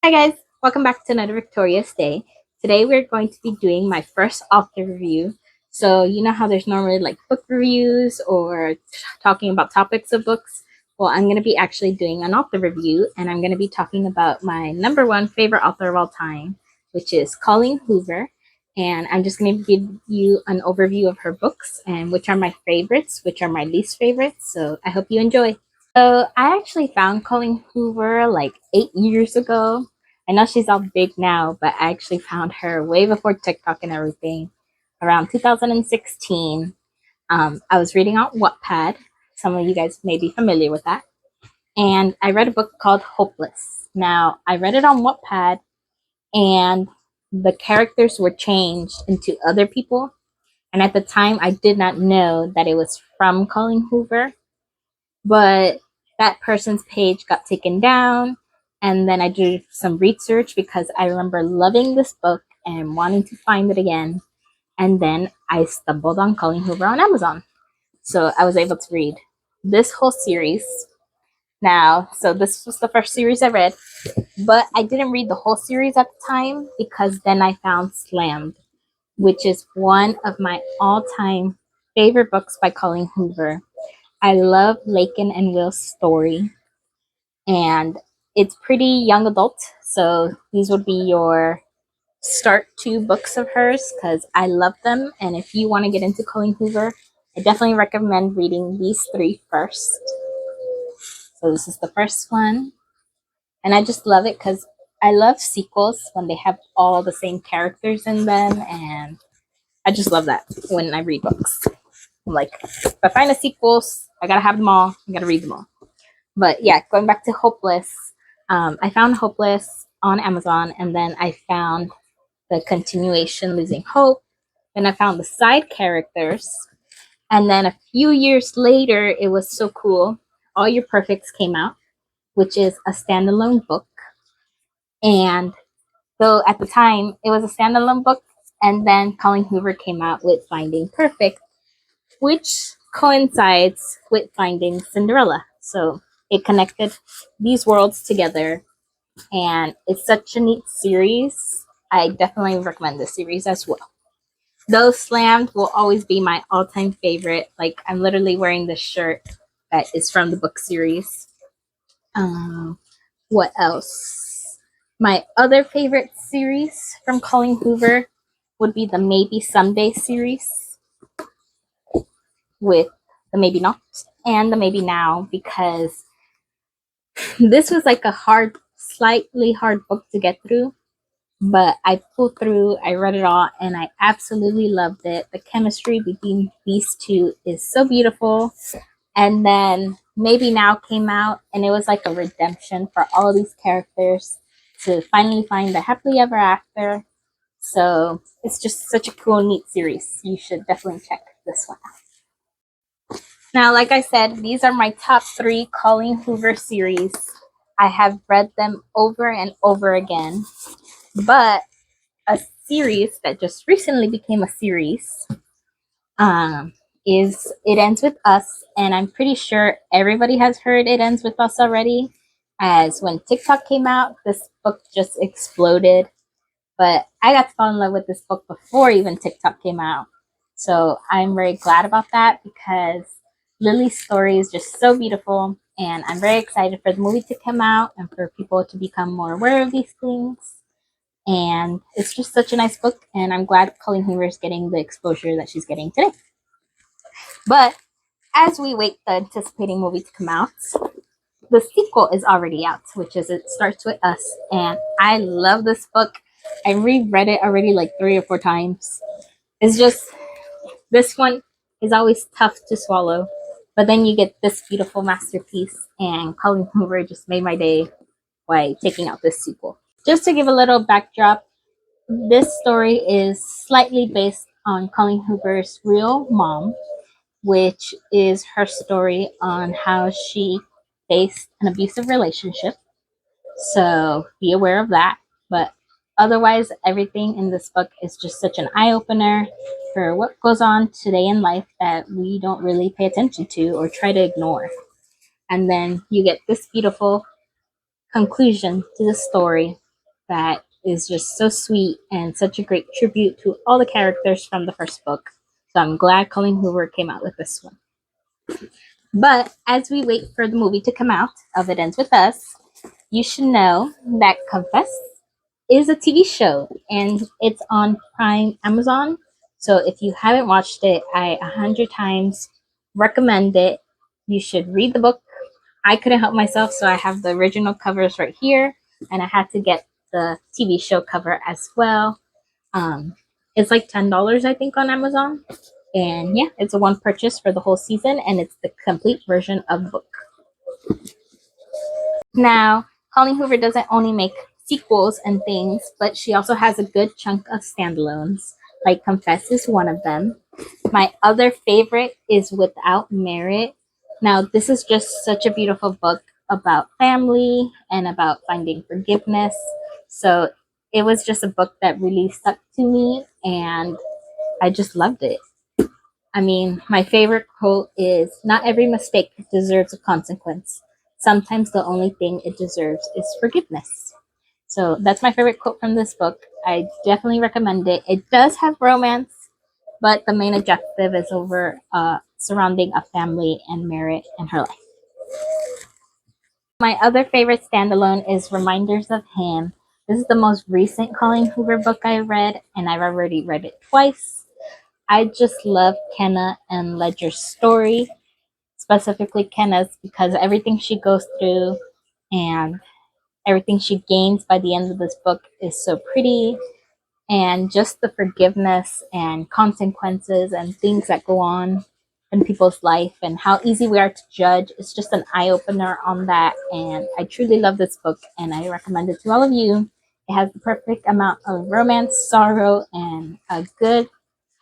Hi guys, welcome back to another Victorious Day. Today we're going to be doing my first author review. So you know how there's normally like book reviews or talking about topics of books? Well, I'm going to be actually doing an author review and I'm going to be talking about my number one favorite author of all time, which is Colleen Hoover. And I'm just going to give you an overview of her books and which are my favorites, which are my least favorites. So I hope you enjoy. So I actually found Colleen Hoover like 8 years ago. I know she's all big now, but I actually found her way before TikTok and everything, around 2016. I was reading on Wattpad. Some of you guys may be familiar with that. And I read a book called Hopeless. Now, I read it on Wattpad, and the characters were changed into other people. And at the time, I did not know that it was from Colleen Hoover, but that person's page got taken down. And then I did some research because I remember loving this book and wanting to find it again. And then I stumbled on Colleen Hoover on Amazon. So I was able to read this whole series. Now, so this was the first series I read, but I didn't read the whole series at the time because then I found Slammed, which is one of my all-time favorite books by Colleen Hoover. I love Lakin and Will's story, and it's pretty young adult, so these would be your start to books of hers because I love them. And if you want to get into Colleen Hoover, I definitely recommend reading these three first. So this is the first one, and I just love it because I love sequels when they have all the same characters in them, and I just love that when I read books. I'm like, if I find a sequels, I gotta have them all. I gotta read them all. But yeah, going back to Hopeless, I found Hopeless on Amazon, and then I found the continuation, Losing Hope. Then I found the side characters, and then a few years later, it was so cool. All Your Perfects came out, which is a standalone book. And so at the time, it was a standalone book, and then Colleen Hoover came out with Finding Perfect, which coincides with Finding Cinderella. So it connected these worlds together, and it's such a neat series. I definitely recommend this series as well. Though Slammed will always be my all-time favorite. Like, I'm literally wearing this shirt that is from the book series. What else? My other favorite series from Colleen Hoover would be the Maybe Someday series with the Maybe Not and the Maybe Now, because this was like a slightly hard book to get through, but I pulled through, I read it all, and I absolutely loved it. The chemistry between these two is so beautiful. And then Maybe Now came out, and it was like a redemption for all of these characters to finally find the happily ever after. So it's just such a cool, neat series. You should definitely check this one out. Now, like I said, these are my top three Colleen Hoover series. I have read them over and over again, but a series that just recently became a series is It Ends With Us, and I'm pretty sure everybody has heard It Ends With Us already, as when TikTok came out, this book just exploded. But I got to fall in love with this book before even TikTok came out. So I'm very glad about that because Lily's story is just so beautiful, and I'm very excited for the movie to come out and for people to become more aware of these things. And it's just such a nice book, and I'm glad Colleen Hoover is getting the exposure that she's getting today. But as we wait the anticipating movie to come out, the sequel is already out, which is It Starts With Us, and I love this book. I reread it already like 3 or 4 times. It's just, this one is always tough to swallow, but then you get this beautiful masterpiece, and Colleen Hoover just made my day by taking out this sequel. Just to give a little backdrop, this story is slightly based on Colleen Hoover's real mom, which is her story on how she faced an abusive relationship. So be aware of that. But otherwise, everything in this book is just such an eye opener for what goes on today in life that we don't really pay attention to or try to ignore. And then you get this beautiful conclusion to the story that is just so sweet and such a great tribute to all the characters from the first book. So I'm glad Colleen Hoover came out with this one. But as we wait for the movie to come out of It Ends With Us, you should know that Confess is a TV show and it's on Prime Amazon. So if you haven't watched it, I 100 times recommend it. You should read the book. I couldn't help myself, so I have the original covers right here, and I had to get the TV show cover as well. Um, it's like $10, I think, on Amazon. And yeah, it's a one purchase for the whole season, and it's the complete version of the book. Now, Colleen Hoover doesn't only make sequels and things, but she also has a good chunk of standalones, like Confess is one of them. My other favorite is Without Merit. Now, this is just such a beautiful book about family and about finding forgiveness. So it was just a book that really stuck to me, and I just loved it. I mean, my favorite quote is, "Not every mistake deserves a consequence. Sometimes the only thing it deserves is forgiveness." So that's my favorite quote from this book. I definitely recommend it. It does have romance, but the main objective is over surrounding a family and Merritt and her life. My other favorite standalone is Reminders of Him. This is the most recent Colleen Hoover book I read, and I've already read it twice. I just love Kenna and Ledger's story, specifically Kenna's, because everything she goes through and everything she gains by the end of this book is so pretty, and just the forgiveness and consequences and things that go on in people's life and how easy we are to judge. It's just an eye-opener on that, and I truly love this book and I recommend it to all of you. It has the perfect amount of romance, sorrow, and a good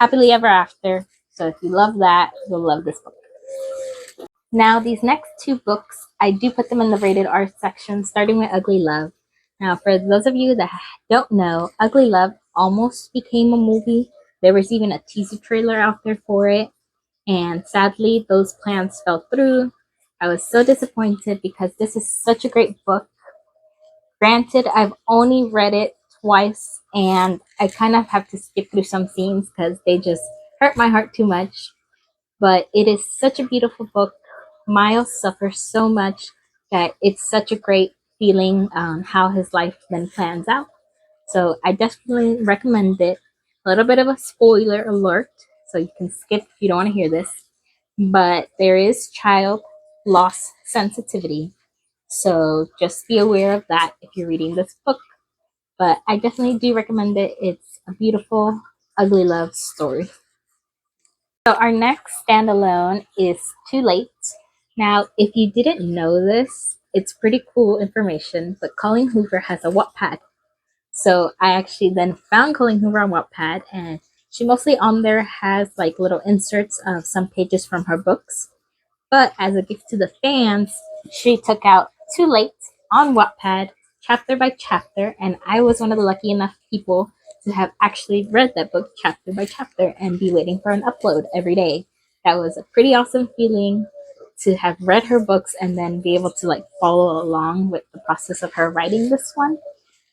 happily ever after. So if you love that, you'll love this book. Now, these next two books, I do put them in the rated R section, starting with Ugly Love. Now, for those of you that don't know, Ugly Love almost became a movie. There was even a teaser trailer out there for it, and sadly, those plans fell through. I was so disappointed because this is such a great book. Granted, I've only read it twice, and I kind of have to skip through some scenes because they just hurt my heart too much. But it is such a beautiful book. Miles suffers so much that it's such a great feeling how his life then plans out. So I definitely recommend it. A little bit of a spoiler alert, so you can skip if you don't want to hear this. But there is child loss sensitivity. So just be aware of that if you're reading this book. But I definitely do recommend it. It's a beautiful, ugly love story. So our next standalone is Too Late. Now, if you didn't know this, it's pretty cool information, but Colleen Hoover has a Wattpad. So I actually then found Colleen Hoover on Wattpad, and she mostly on there has like little inserts of some pages from her books. But as a gift to the fans, she took out Too Late on Wattpad, chapter by chapter, and I was one of the lucky enough people to have actually read that book chapter by chapter and be waiting for an upload every day. That was a pretty awesome feeling to have read her books and then be able to like follow along with the process of her writing this one.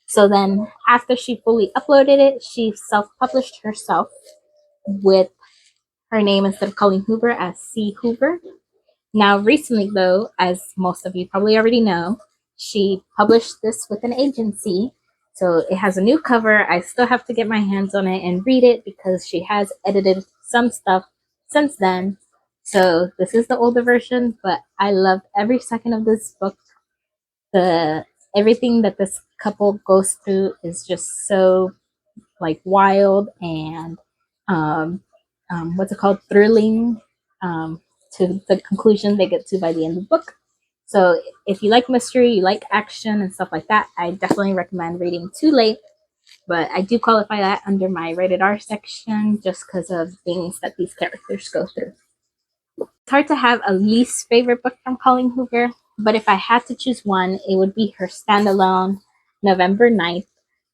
So then after she fully uploaded it, she self-published herself with her name instead of Colleen Hoover as C. Hoover. Now, recently, though, as most of you probably already know, she published this with an agency. So it has a new cover. I still have to get my hands on it and read it because she has edited some stuff since then. So this is the older version, but I love every second of this book. The everything that this couple goes through is just so like wild and what's it called, thrilling, to the conclusion they get to by the end of the book. So if you like mystery, you like action and stuff like that, I definitely recommend reading Too Late. But I do qualify that under my rated R section just because of things that these characters go through. It's hard to have a least favorite book from Colleen Hoover, but if I had to choose one, it would be her standalone, November 9th.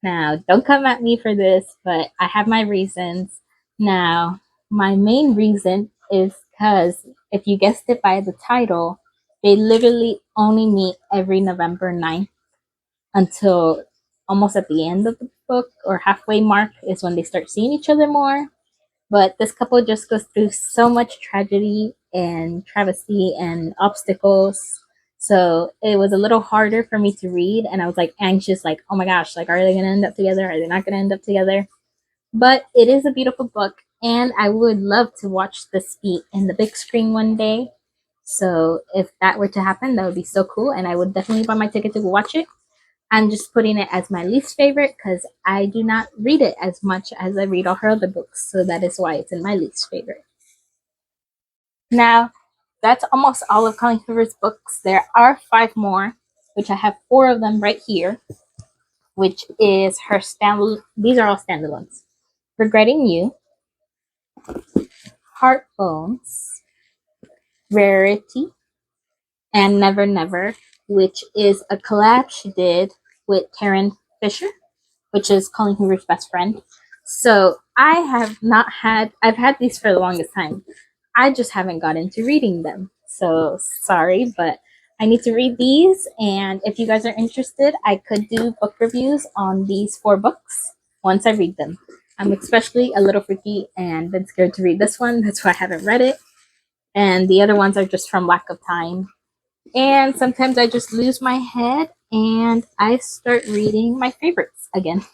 Now, don't come at me for this, but I have my reasons. Now, my main reason is because, if you guessed it by the title, they literally only meet every November 9th until almost at the end of the book or halfway mark is when they start seeing each other more. But this couple just goes through so much tragedy and travesty and obstacles. So it was a little harder for me to read, and I was like anxious, like, oh my gosh, like, are they gonna end up together? Are they not gonna end up together? But it is a beautiful book, and I would love to watch this be in the big screen one day. So if that were to happen, that would be so cool, and I would definitely buy my ticket to go watch it. I'm just putting it as my least favorite because I do not read it as much as I read all her other books, so that is why it's in my least favorite. Now, that's almost all of Colleen Hoover's books. There are 5 more, which I have 4 of them right here, which is her stand. These are all standalones. Regretting You, Heart Bones, Verity, and Never Never, which is a collab she did with Taryn Fisher, which is Colleen Hoover's best friend. So I've had these for the longest time. I just haven't got into reading them. So sorry, but I need to read these. And if you guys are interested, I could do book reviews on these 4 books once I read them. I'm especially a little freaky and been scared to read this one. That's why I haven't read it. And the other ones are just from lack of time. And sometimes I just lose my head and I start reading my favorites again,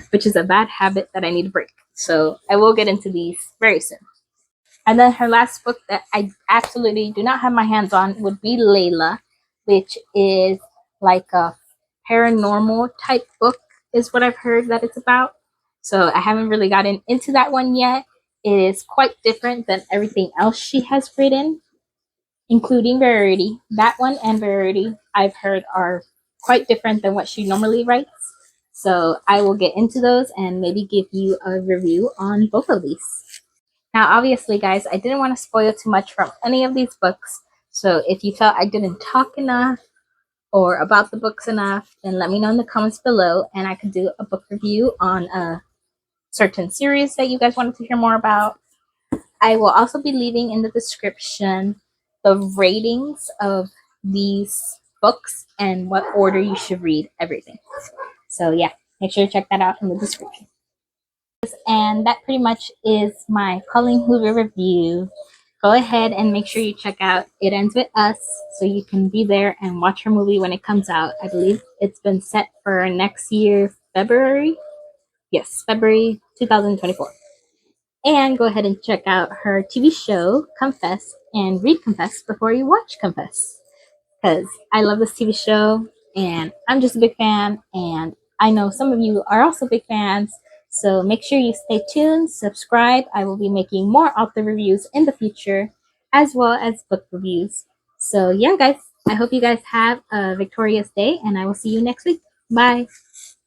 which is a bad habit that I need to break. So I will get into these very soon. And then her last book that I absolutely do not have my hands on would be Layla, which is like a paranormal type book, is what I've heard that it's about. So I haven't really gotten into that one yet. It is quite different than everything else she has written, including Verity. That one and Verity, I've heard, are quite different than what she normally writes. So I will get into those and maybe give you a review on both of these. Now, obviously, guys, I didn't want to spoil too much from any of these books. So if you felt I didn't talk enough or about the books enough, then let me know in the comments below and I could do a book review on a certain series that you guys wanted to hear more about. I will also be leaving in the description the ratings of these books and what order you should read everything. So yeah, make sure to check that out in the description. And that pretty much is my Colleen Hoover review. Go ahead and make sure you check out It Ends With Us so you can be there and watch her movie when it comes out. I believe it's been set for next year, February. Yes, February 2024. And go ahead and check out her TV show, Confess, and read Confess before you watch Confess. Because I love this TV show, and I'm just a big fan, and I know some of you are also big fans. So make sure you stay tuned, subscribe. I will be making more author reviews in the future, as well as book reviews. So yeah, guys, I hope you guys have a victorious day, and I will see you next week. Bye.